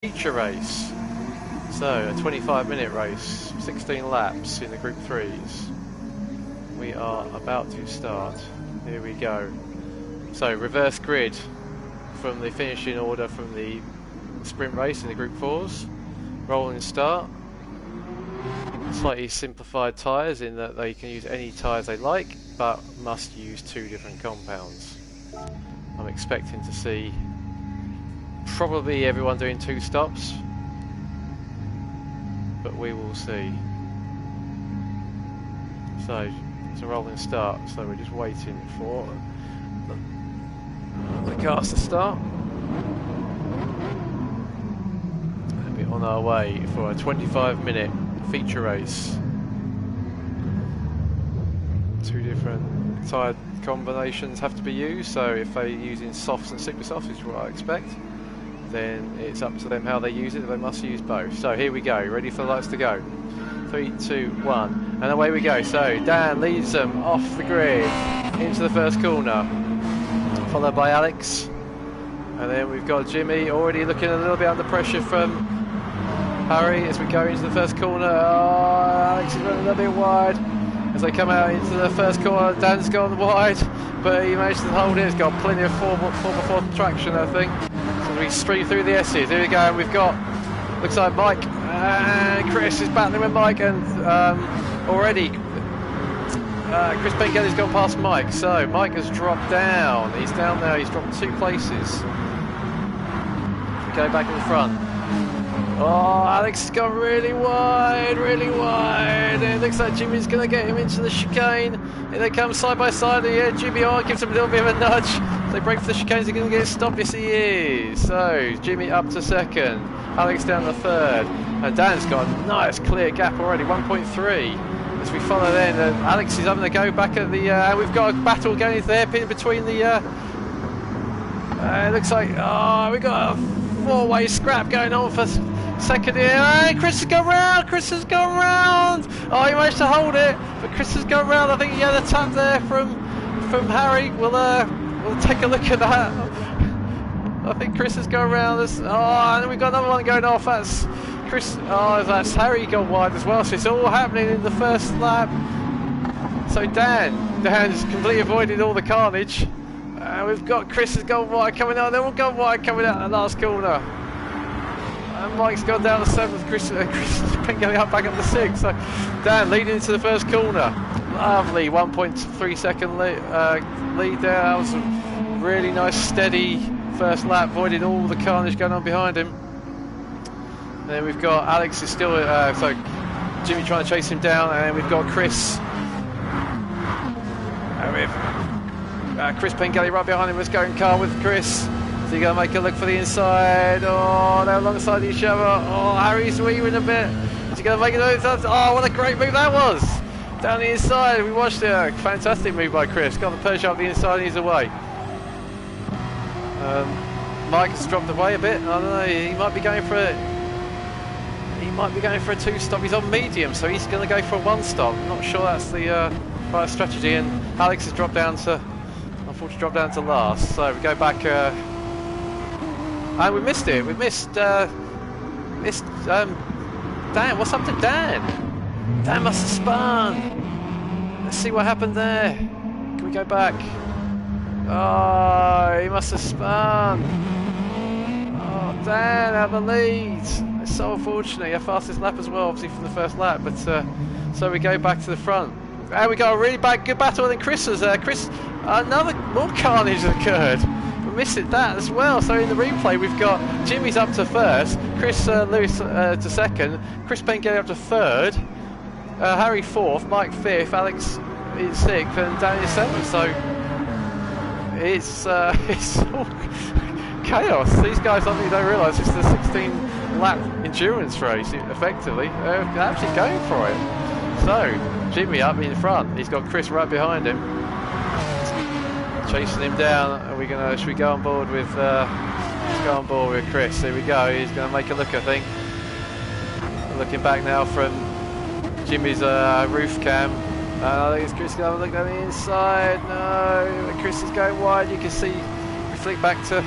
Feature race. So a 25-minute race, 16 laps in the Group 3s. We are about to start. Here we go. So reverse grid from the finishing order from the sprint race in the Group 4s. Rolling start. Slightly simplified tyres in that they can use any tyres they like, but must use 2 different compounds. I'm expecting to see probably everyone doing 2 stops, but we will see. So it's a rolling start, so we're just waiting for the cars to start and be on our way for a 25-minute feature race. 2 different tyre combinations have to be used, so if they're using softs and super softs, which is what I expect, then it's up to them how they use it. They must use both. So here we go, ready for the lights to go. 3, 2, 1, and away we go. So Dan leads them off the grid into the first corner, followed by Alex, and then we've got Jimmy already looking a little bit under pressure from Harry as we go into the first corner. Oh, Alex is running a little bit wide as they come out into the first corner. Dan's gone wide, but he managed to hold it. He's got plenty of 4x4 traction, I think. We stream through the S's. Here we go, and we've got, looks like Mike and Chris is battling with Mike, and already Chris Pengelly's gone past Mike, so Mike has dropped down. He's down there, he's dropped 2 places. We go back in the front. Oh, Alex has gone really wide, and it looks like Jimmy's going to get him into the chicane. Here they come side by side. Yeah, Jimmy gives him a little bit of a nudge. They break for the chicanes, they're going to get stopped. Yes, he is. So Jimmy up to second, Alex down to third, and Dan's got a nice clear gap already, 1.3. As we follow then, Alex is having to go back at the. And we've got a battle going into the hairpin between the. It looks like we've got a 4-way scrap going on for second here. Hey, Chris has gone round. Oh, he managed to hold it, but Chris has gone round. I think he had a tap there from Harry. We'll take a look at that. I think Chris has gone round. And then we've got another one going off. That's Chris. Oh, that's Harry gone wide as well. So it's all happening in the first lap. So Dan's completely avoided all the carnage. We've got Chris has gone wide coming out. Then we've gone wide coming out the last corner. And Mike's gone down to 7th. Chris Pengelly up back up to 6th. So Dan leading into the first corner. Lovely 1.3 second lead there. That was a really nice steady first lap, avoided all the carnage going on behind him. And then we've got Alex is still so Jimmy trying to chase him down, and then we've got Chris. And with Chris Pengelly right behind him, was going car with Chris. So you're going to make a look for the inside. Oh, they're alongside each other. Oh, Harry's weaving a bit. Is he going to make it? Oh, what a great move that was. Down the inside, we watched it. Fantastic move by Chris. Got the Peugeot up the inside and he's away. Mike has dropped away a bit. I don't know, he might be going for a 2-stop. He's on medium, so he's going to go for a 1-stop. I'm not sure that's the right strategy. And Alex has dropped down to, unfortunately, dropped down to last. So we go back. And we missed it. We missed Dan. What's up to Dan? Dan must have spun. Let's see what happened there. Can we go back? Oh, he must have spun. Oh, Dan out the lead. It's so unfortunate. Our fastest lap as well, obviously from the first lap. But so we go back to the front. And we got a really good battle. And then Chris was there. Another more carnage occurred. We missed that as well. So in the replay, we've got Jimmy's up to first, Chris Lewis to second, Chris Pengelly up to third. Harry 4th, Mike 5th, Alex is 6th, and Dan is 7th. So it's all chaos. These guys, I think, don't realise it's the 16-lap endurance race. Effectively, they're actually going for it. So Jimmy up in front. He's got Chris right behind him, chasing him down. Should we go on board with? Let's go on board with Chris. Here we go. He's going to make a look, I think. Looking back now from Jimmy's roof cam. I think it's Chris going to look down the inside. No, Chris is going wide. You can see we flick back to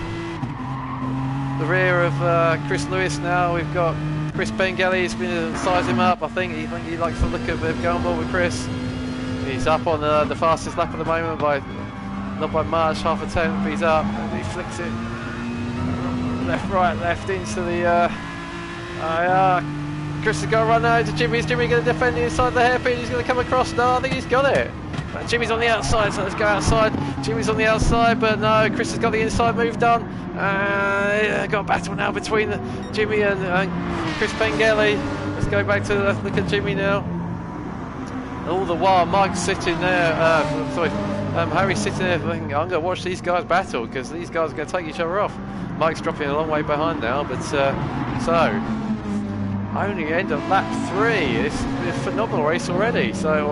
the rear of Chris Lewis now. We've got Chris Pengelly's going to size him up. I think he likes the look of going on board with Chris. He's up on the fastest lap at the moment by not by much, half a tenth, but he's up and he flicks it left, right, left into the. Chris has got to run now to Jimmy. Is Jimmy going to defend inside the hairpin? He's going to come across. No, I think he's got it. Jimmy's on the outside, so let's go outside. Jimmy's on the outside, but no, Chris has got the inside move done. Got a battle now between Jimmy and Chris Pengelly. Let's go back to look at Jimmy now. All the while, Mike's sitting there. Harry's sitting there thinking, I'm going to watch these guys battle because these guys are going to take each other off. Mike's dropping a long way behind now, but so only end of lap 3. It's a phenomenal race already. So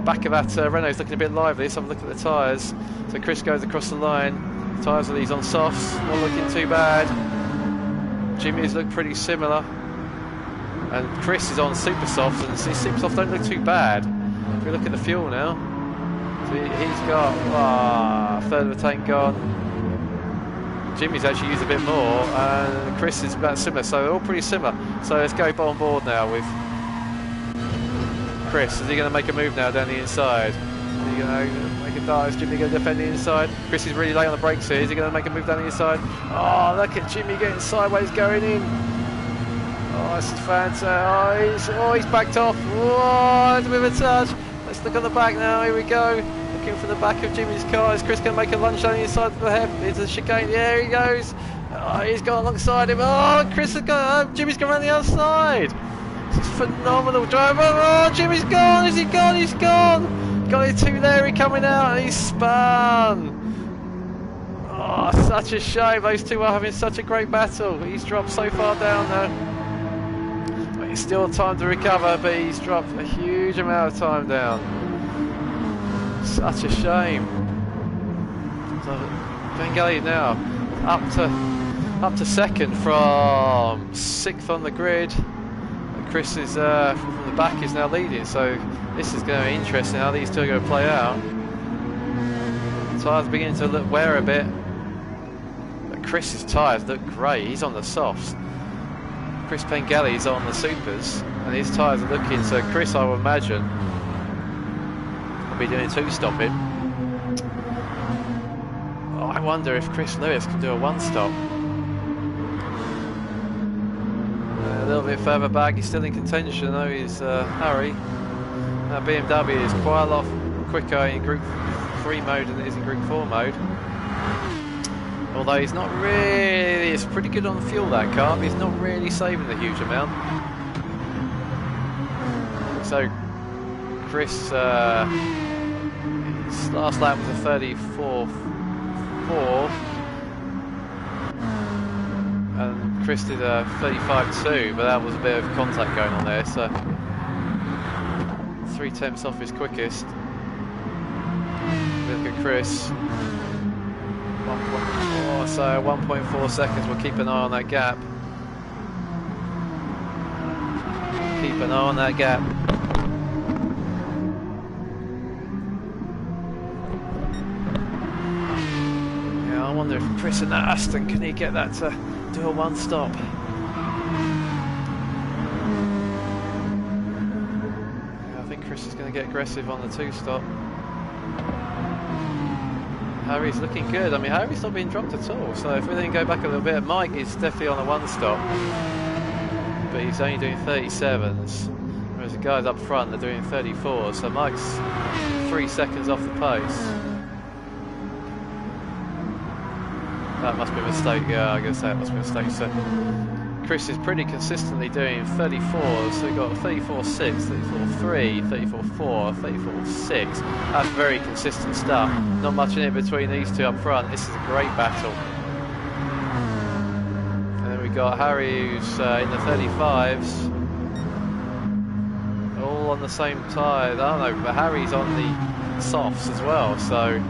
back of that Renault's looking a bit lively. Let's have a look at the tyres. So Chris goes across the line. Tyres are these on softs, not looking too bad. Jimmy's look pretty similar. And Chris is on super softs, and his super softs don't look too bad. If we look at the fuel now, so he's got a third of the tank gone. Jimmy's actually used a bit more, and Chris is about similar, so they're all pretty similar. So let's go on board now with Chris. Is he going to make a move now down the inside? Is he going to make a dart? Is Jimmy going to defend the inside? Chris is really late on the brakes here. Is he going to make a move down the inside? Oh, look at Jimmy getting sideways going in. Oh, it's fantastic. He's backed off. Oh, it's a bit of a touch. Let's look on the back now. Here we go. Looking for the back of Jimmy's car. Is Chris going to make a lunge down the inside of the head? Into the chicane. There he goes. Oh, he's gone alongside him. Oh, Chris has got. Jimmy's gone around the other side. This is phenomenal driver. Oh, Jimmy's gone. Is he gone? He's gone. Got it two there. He coming out and he's spun. Oh, such a shame. Those two are having such a great battle. He's dropped so far down now. But he's still time to recover, but he's dropped a huge amount of time down. Such a shame. So Pengelly now up to second from 6th on the grid. And Chris is from the back is now leading. So this is going to be interesting how these two are going to play out. Tyres beginning to wear a bit. But Chris's tyres look great. He's on the softs. Chris Pengelly's on the supers, and his tyres are looking. So Chris, I would imagine, be doing two-stopping. Oh, I wonder if Chris Lewis can do a one-stop. A little bit further back, he's still in contention though, he's Harry. Now BMW is quite a lot quicker in Group 3 mode than it is in Group 4 mode. Although he's not really, it's pretty good on fuel that car, but he's not really saving a huge amount. So Chris, his last lap was a 34.4, and Chris did a 35.2, but that was a bit of contact going on there, so 3/10 off his quickest. Look at Chris, 1.4, so 1.4 seconds. We'll keep an eye on that gap. Keep an eye on that gap. I wonder if Chris in that Aston, can he get that to do a one-stop? Yeah, I think Chris is going to get aggressive on the two-stop. Harry's looking good. I mean, Harry's not being dropped at all, so if we then go back a little bit, Mike is definitely on a one-stop, but he's only doing 37s, whereas the guys up front are doing 34s, so Mike's 3 seconds off the pace. That must be a mistake, yeah, I'm going to say it must be a mistake. So Chris is pretty consistently doing 34s, so we've got 34.6, 34.3, 34.4, 34.6. That's very consistent stuff. Not much in it between these two up front. This is a great battle. And then we've got Harry who's in the 35s. All on the same tyre. I don't know, but Harry's on the softs as well, so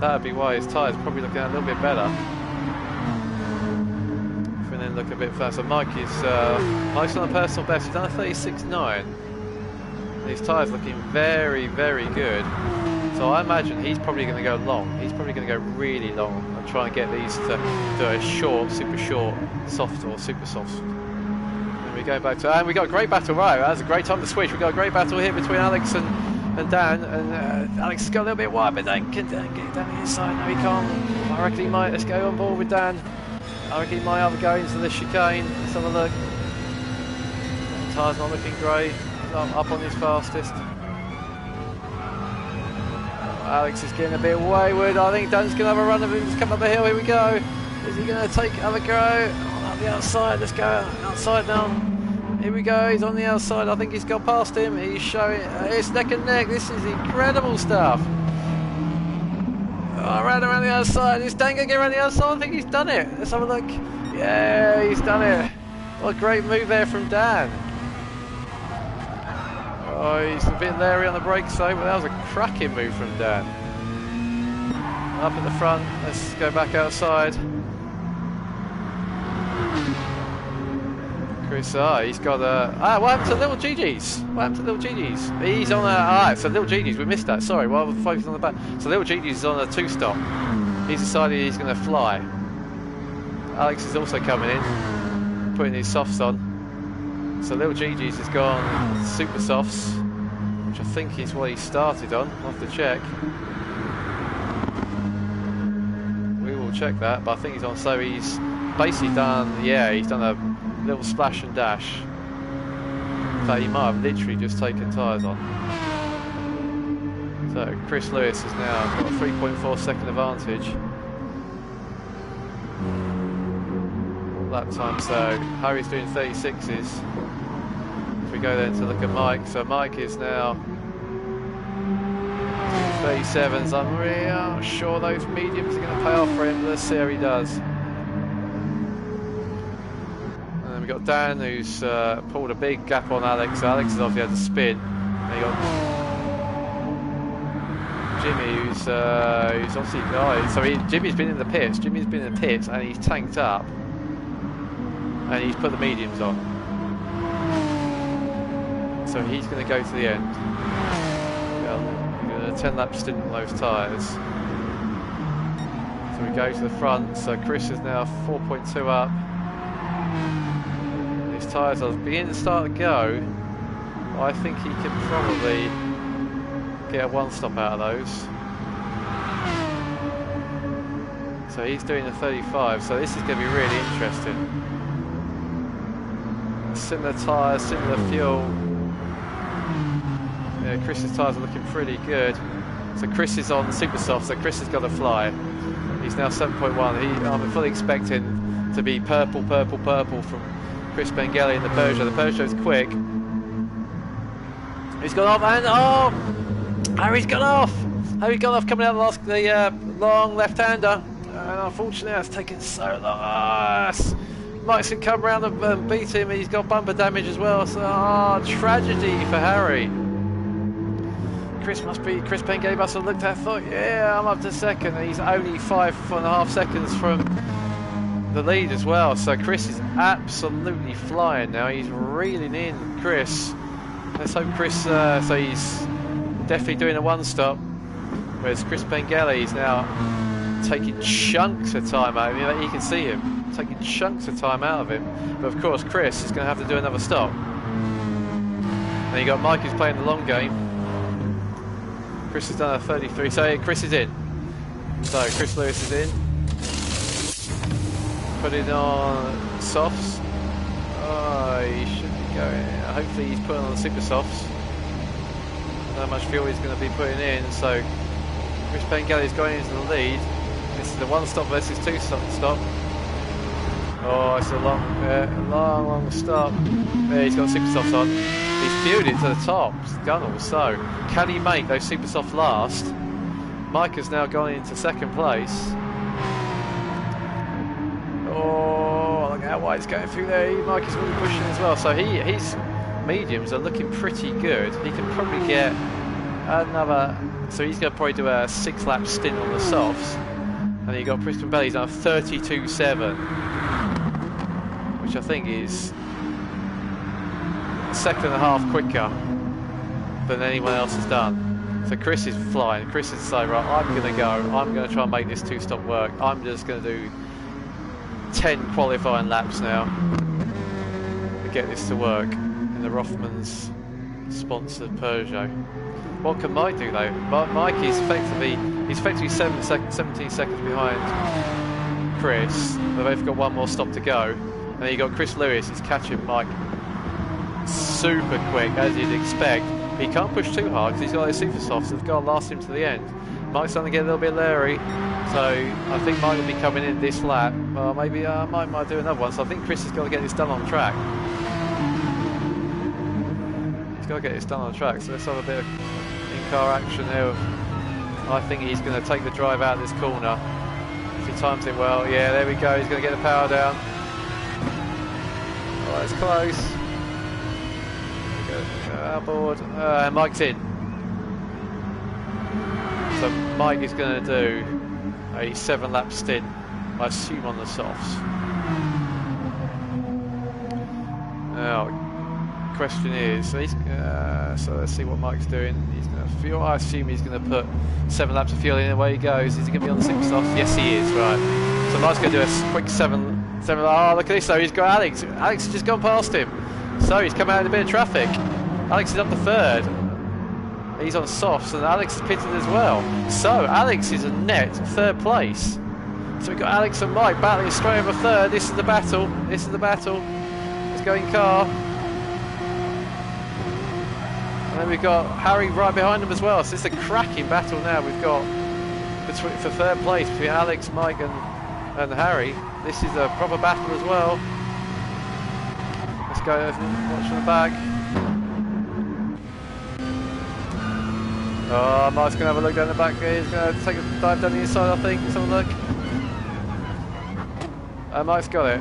that would be why his tyres probably looking a little bit better. If we then look a bit further, so Mike's on a personal best. He's done a 36.9. His tyres looking very, very good. So So I imagine he's probably going to go long. He's probably going to go really long and try and get these to do a short, super short, soft or super soft. And we go back to, and we got a great battle, right? That's a great time to switch. We got a great battle here between Alex and Dan, and Alex has got a little bit wide, but Dan can Dan get down the inside. No, he can't. I reckon he might. Let's go on board with Dan. I reckon he might have to go into the chicane. Let's have a look. Tyre's not looking great. Up on his fastest. Alex is getting a bit wayward. I think Dan's going to have a run of him. He's coming up the hill. Here we go. Is he going to take other Gr3? Oh, the outside. Let's go outside now. Here we go. He's on the outside. I think he's gone past him. He's showing. It's neck and neck. This is incredible stuff. Oh, around the outside. Is Dan going to get around the outside? I think he's done it. Let's have a look. Yeah, he's done it. What a great move there from Dan. Oh, he's a bit leery on the brakes though, but that was a cracking move from Dan. Up at the front, let's go back outside. Chris, he's got a... what happened to Little GG's? What happened to Little GG's? He's on a... so Little GG's, we missed that, sorry, while we're focusing on the back. So Little GG's is on a 2-stop. He's decided he's going to fly. Alex is also coming in, putting his softs on. So Little GG's has gone super softs, which I think is what he started on. I'll have to check. We will check that, but I think he's on. So he's basically done, yeah, he's done a little splash and dash. In fact, he might have literally just taken tyres on. So Chris Lewis has now got a 3.4 second advantage. Lap time, so Harry's doing 36s. We go then to look at Mike. So Mike is now 37s. I'm really not sure those mediums are going to pay off for him, but let's see how he does. And then we've got Dan, who's pulled a big gap on Alex. So Alex has obviously had to spin. And you got Jimmy, who's obviously Jimmy's been in the pits. Jimmy's been in the pits, and he's tanked up, and he's put the mediums on. So he's going to go to the end. We're going to 10-lap stint on those tyres. So we go to the front. So Chris is now 4.2 up. His tyres are beginning to start to go. I think he can probably get a 1-stop out of those. So he's doing a 35. So this is going to be really interesting. Similar tyres, similar fuel. Yeah, Chris's tyres are looking pretty good. So Chris is on super soft, so Chris has got to fly. He's now 7.1. I'm fully expecting to be purple from Chris Bengelli in the Peugeot. The Peugeot's quick. He's gone off, and Harry's gone off. Harry's gone off coming out of the long left-hander. And unfortunately that's taken so long. Mike's can come around and beat him. He's got bumper damage as well. So tragedy for Harry. Chris Bengelli must have looked at it, thought, yeah, I'm up to second, and he's only 5.5 seconds from the lead as well. So Chris is absolutely flying now. He's reeling in Chris. Let's hope Chris, so he's definitely doing a 1-stop, whereas Chris Bengelli is now taking chunks of time out of him. You can see him taking chunks of time out of him. But of course Chris is going to have to do another stop. And you got Mike who's playing the long game. Chris has done a 33, so Chris is in. So Chris Lewis is in. Putting on softs. Oh, he should be going. Hopefully he's putting on the super softs. Not much fuel he's going to be putting in. So Chris Bengelli is going into the lead. This is the 1-stop versus 2-stop. Oh, it's a long stop. There, he's got super softs on. He's fueled it to the top, Gunnell. So, can he make those super softs last? Mike has now gone into second place. Oh, look how wide he's going through there. Mike is really pushing as well. So his mediums are looking pretty good. He can probably get another. So he's going to probably do a 6-lap stint on the softs. And you got Chris Bengelli, he's done 32.7, which I think is a second and a half quicker than anyone else has done. So Chris is flying. Chris is saying, right, I'm going to go. I'm going to try and make this two-stop work. I'm just going to do 10 qualifying laps now to get this to work in the Rothmans sponsored Peugeot. What can Mike do though? Mike is effectively 17 seconds behind Chris. They've got one more stop to go, and then you got Chris Lewis is catching Mike super quick as you'd expect. He can't push too hard because he's got those super softs that's got to last him to the end. Mike's starting to get a little bit leery, so I think Mike will be coming in this lap. Well, maybe Mike might do another one. So I think Chris has got to get this done on track. He's got to get this done on track. So let's have a bit of in-car action here. I think he's going to take the drive out of this corner. If he times it well, yeah, there we go. He's going to get the power down. Oh, it's close. Outboard. Mike's in. So Mike is going to do a 7-lap stint, I assume on the softs. Now, question is, so let's see what Mike's doing. He's going to fuel. I assume he's going to put 7 laps of fuel in. Away he goes. Is he going to be on the super softs? Yes, he is. Right. So Mike's going to do a quick 7. Oh, look at this! So he's got Alex. Alex has just gone past him. So he's come out in a bit of traffic. Alex is up to 3rd. He's on softs, and Alex is pitted as well. So Alex is a net 3rd place. So we've got Alex and Mike battling straight over 3rd. This is the battle. This is the battle. Let's go in car. And then we've got Harry right behind him as well. So it's a cracking battle now. We've got for 3rd place between Alex, Mike, and Harry. This is a proper battle as well. Let's go watch from the back. Oh, Mike's going to have a look down the back here. He's going to take a dive down the inside, I think. Let's have a look. Mike's got it.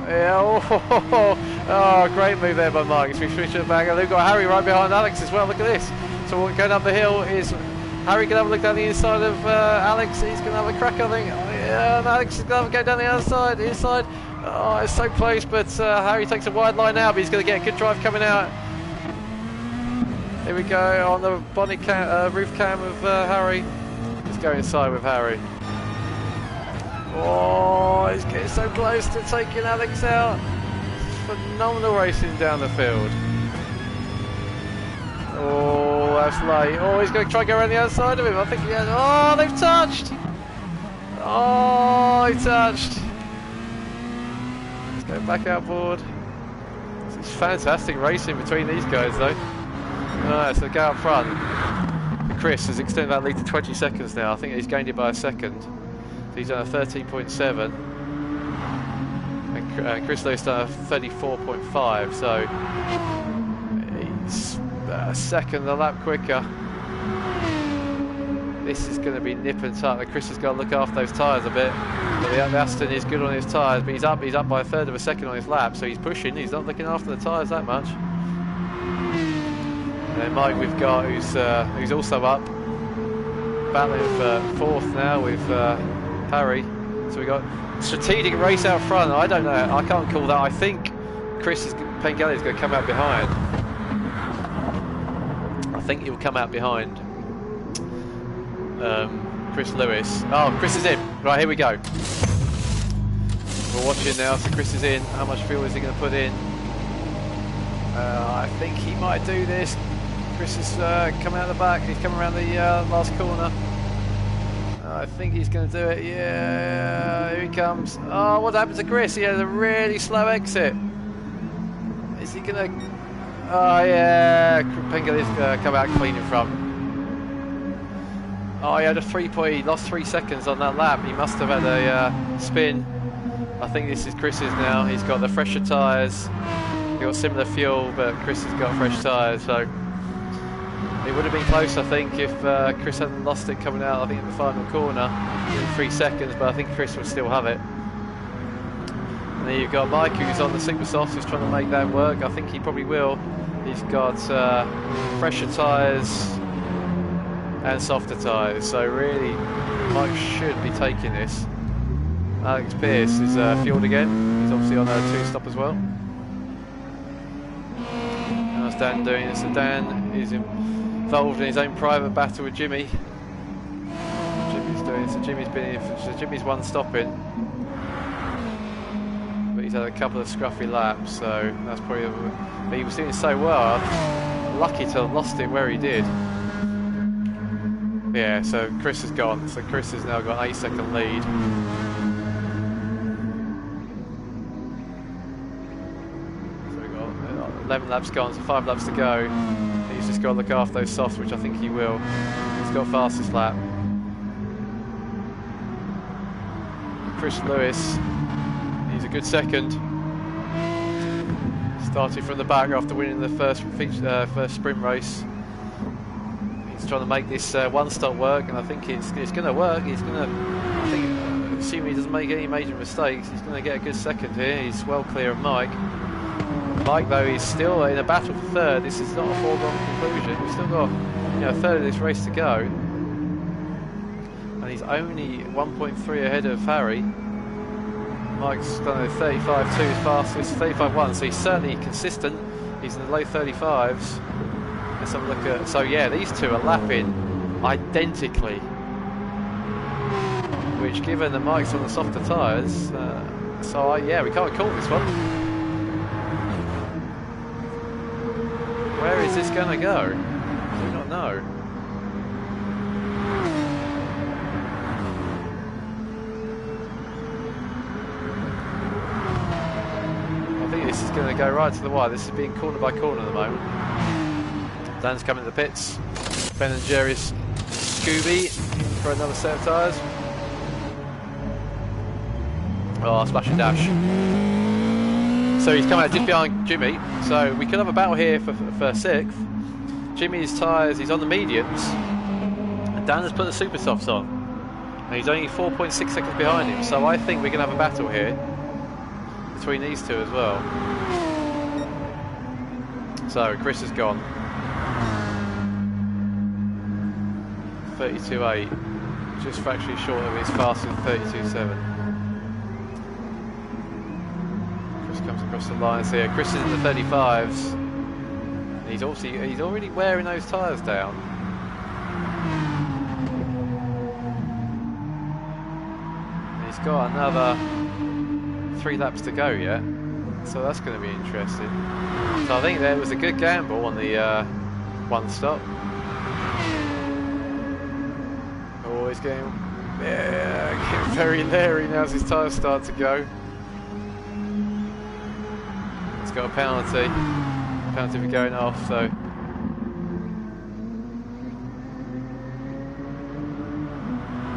Yeah, oh, great move there by Mike. As we switch it back. And we've got Harry right behind Alex as well. Look at this. So we're going up the hill. Is Harry going to have a look down the inside of Alex? He's going to have a crack, I think. Yeah, and Alex is going to go down the other side, the inside. Oh, it's so close, but Harry takes a wide line now, but he's going to get a good drive coming out. Here we go on the bonnet roof cam of Harry. Let's go inside with Harry. Oh, he's getting so close to taking Alex out. Phenomenal racing down the field. Oh, that's late. Oh, he's going to try and go around the other side of him. I think he has. Oh, they've touched. Oh, he touched. Let's go back outboard. It's fantastic racing between these guys, though. Alright, so go up front. Chris has extended that lead to 20 seconds now. I think he's gained it by a second. So he's done a 13.7. And Chris Lewis done a 34.5. So he's a second a lap quicker. This is going to be nip and tuck. Chris has got to look after those tyres a bit. But the Aston is good on his tyres, but he's up by a 1/3 of a second on his lap. So he's pushing. He's not looking after the tyres that much. And Mike we've got who's also up, battling for 4th now with Harry. So we've got strategic race out front. I don't know, I can't call that. I think Chris Pengelly is going to come out behind. I think he'll come out behind Chris Lewis. Oh, Chris is in. Right, here we go. We're watching now, so Chris is in. How much fuel is he going to put in? I think he might do this. Chris is coming out the back. He's coming around the last corner. I think he's going to do it. Yeah, here he comes. Oh, what happened to Chris? He had a really slow exit. Is he going to... Oh, yeah. Pengelly's come out clean in front. Oh, he had a 3 point. He lost 3 seconds on that lap. He must have had a spin. I think this is Chris's now. He's got the fresher tyres. He's got similar fuel, but Chris has got fresh tyres. So it would have been close, I think, if Chris hadn't lost it coming out, I think, in the final corner in 3 seconds, but I think Chris will still have it. And then you've got Mike, who's on the super softs, who's trying to make that work. I think he probably will. He's got fresher tyres and softer tyres, so really Mike should be taking this. Alex Pearce is fueled again. He's obviously on a 2-stop as well. How's Dan doing? So Dan is in involved in his own private battle with Jimmy. Jimmy's doing so. Jimmy's one stopping, but he's had a couple of scruffy laps, so that's probably. But he was doing so well. Lucky to have lost it where he did. Yeah, so Chris has gone. So Chris has now got an 8-second lead. So we've got 11 laps gone, so 5 laps to go. He's just got to look after those softs, which I think he will. He's got fastest lap. Chris Lewis, he's a good second. Started from the back after winning the first sprint race. He's trying to make this one-stop work, and I think it's going to work. He's going to, I think, assuming he doesn't make any major mistakes, he's going to get a good second here. He's well clear of Mike. Mike, though, is still in a battle for third. This is not a foregone conclusion. We've still got a third of this race to go, and he's only 1.3 ahead of Harry. Mike's done a 35.2 fastest, 35.1, so he's certainly consistent. He's in the low 35s. Let's have a look at. So yeah, these two are lapping identically, which, given the Mike's on the softer tyres, yeah, we can't call this one. Where is this going to go? Do we not know? I think this is going to go right to the wire. This is being corner by corner at the moment. Dan's coming to the pits. Ben and Jerry's Scooby for another set of tyres. Oh, splash and dash. So he's coming out just behind Jimmy. So we could have a battle here for 6th. Jimmy's tyres, he's on the mediums. And Dan has put the super softs on. And he's only 4.6 seconds behind him. So I think we're going to have a battle here between these two as well. So Chris has gone. 32.8, just fractionally short of his fastest 32.7. Chris comes across the lines here. Chris is in the 35s. He's already wearing those tyres down. And he's got another 3 laps to go yet, so that's going to be interesting. So I think there was a good gamble on the one stop. He's getting very leery now as his tyres start to go. He's got a penalty for going off, so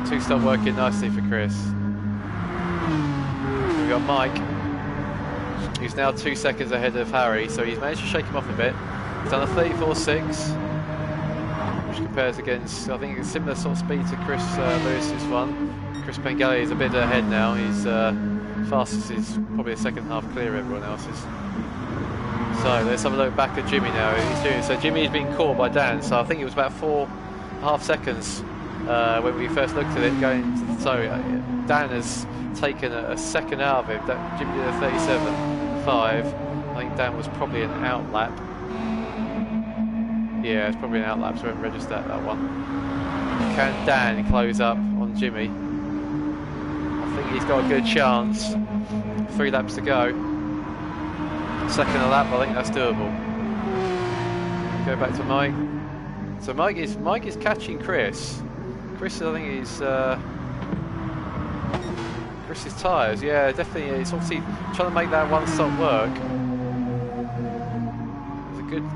two-stop working nicely for Chris. We've got Mike, who's now 2 seconds ahead of Harry, so he's managed to shake him off a bit. He's done a 34.6. which compares against, I think, a similar sort of speed to Chris Lewis's one. Chris Pengelly is a bit ahead now. He's fastest is probably a second half clear of everyone else's. So let's have a look back at Jimmy now. He's doing so. Jimmy's been caught by Dan, so I think it was about 4.5 seconds when we first looked at it going. Dan has taken a second out of it. Jimmy did a 37.5. I think Dan was probably an out lap. Yeah, it's probably an out lap, so we haven't registered that one. Can Dan close up on Jimmy? I think he's got a good chance. 3 laps to go. Second a lap, I think that's doable. Go back to Mike. So Mike is catching Chris. Chris, I think he's Chris's tyres. Yeah, definitely. He's obviously trying to make that one stop work.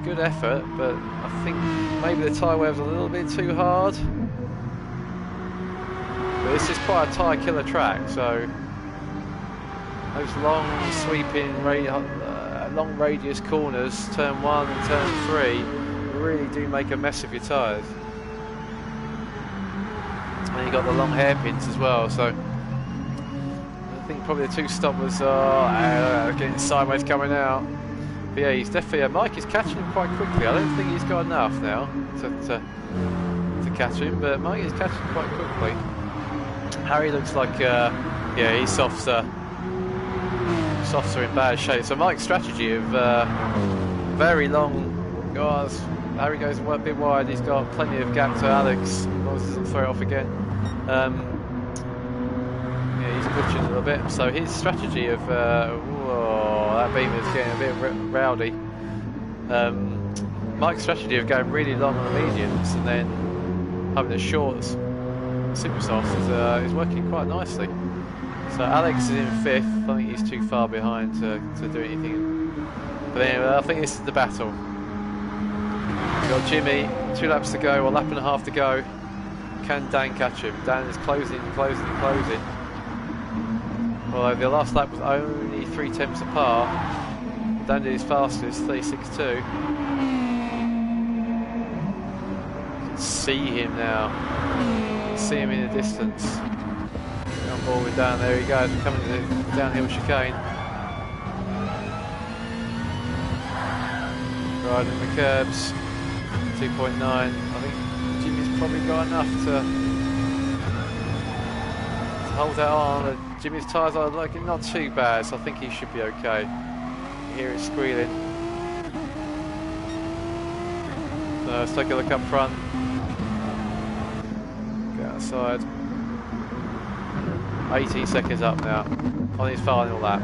Good effort, but I think maybe the tyre wear's a little bit too hard. But this is quite a tyre killer track, so those long sweeping, long radius corners, turn 1 and turn 3, really do make a mess of your tyres. And you got the long hairpins as well, so I think probably the 2-stop was getting sideways coming out. But yeah, he's definitely. Mike is catching him quite quickly. I don't think he's got enough now to catch him, but Mike is catching him quite quickly. Harry looks like, yeah, his softs are in bad shape. So Mike's strategy of very long, Harry goes a bit wide. He's got plenty of gap to Alex. As long as he doesn't throw it off again. Yeah, he's pushing a little bit. So his strategy of whoa, that beam is getting a bit rowdy. Mike's strategy of going really long on the mediums and then having the shorts, super softs, is working quite nicely. So Alex is in 5th. I think he's too far behind to do anything. But anyway, I think this is the battle. We've got Jimmy, 2 laps to go, or a lap and a half to go. Can Dan catch him? Dan is closing. Although the last lap was only 3 tenths apart. Dan did his fastest, 36.2. See him now. See him in the distance. On board with Dan. There he goes. We're coming to the downhill chicane. Riding the curbs. 2.9. I think Jimmy's probably got enough to hold that on. Jimmy's tyres are looking not too bad, so I think he should be okay. You hear it squealing. So let's take a look up front. Get outside. 18 seconds up now on his final lap.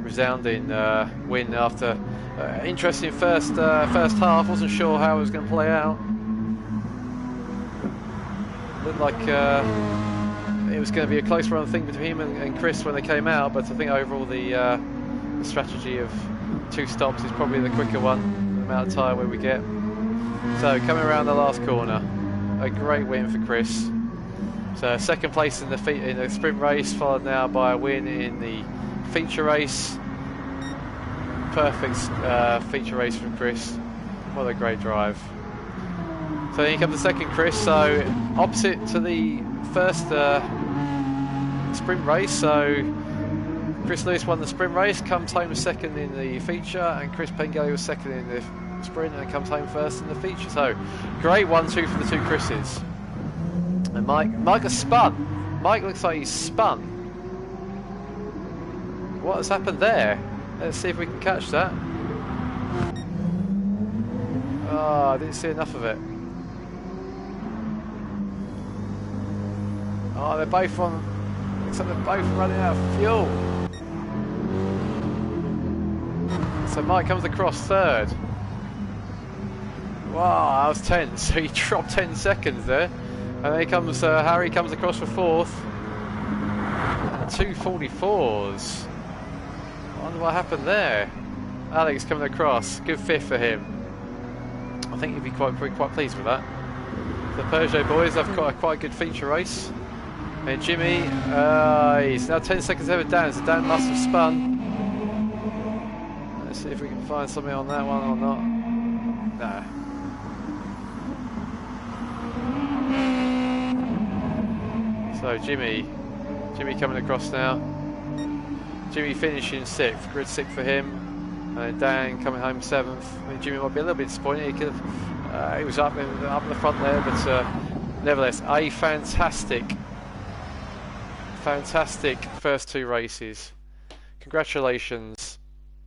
Resounding win after interesting first half. Wasn't sure how it was going to play out. Looked like it was going to be a close run thing between him and Chris when they came out, but I think overall the strategy of 2 stops is probably the quicker one, the amount of tyre where we get. So coming around the last corner, a great win for Chris. So 2nd place in the sprint race, followed now by a win in the feature race. Perfect feature race from Chris. What a great drive. So then you come to 2nd, Chris. So opposite to the first sprint race. So Chris Lewis won the sprint race, comes home 2nd in the feature, and Chris Pengelly was 2nd in the sprint and comes home 1st in the feature. So great 1-2 for the 2 Chris's. And Mike has spun. Mike looks like he's spun. What has happened there? Let's see if we can catch that. Oh, I didn't see enough of it. Oh, they're both on. Looks like they're both running out of fuel. So Mike comes across 3rd. Wow, that was tense. So he dropped 10 seconds there. And then comes Harry comes across for 4th. 2:44s. I wonder what happened there. Alex coming across. Good 5th for him. I think he'd be quite pleased with that. The Peugeot boys have got a quite good feature race. And Jimmy, he's now 10 seconds ahead of Dan, so Dan must have spun. Let's see if we can find something on that one or not. No. So Jimmy coming across now. Jimmy finishing 6th, grid 6 for him. And Dan coming home 7th. I mean, Jimmy might be a little bit disappointed. He was up in the front there, but nevertheless, a fantastic first 2 races. Congratulations,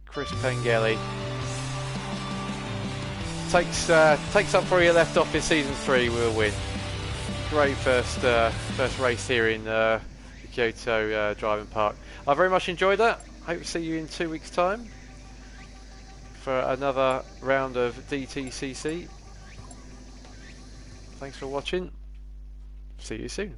Chris Pengelly. Takes up where he left off in season 3 with a win. Great first race here in the Kyoto driving park. I very much enjoyed that. Hope to see you in 2 weeks' time for another round of DTCC. Thanks for watching. See you soon.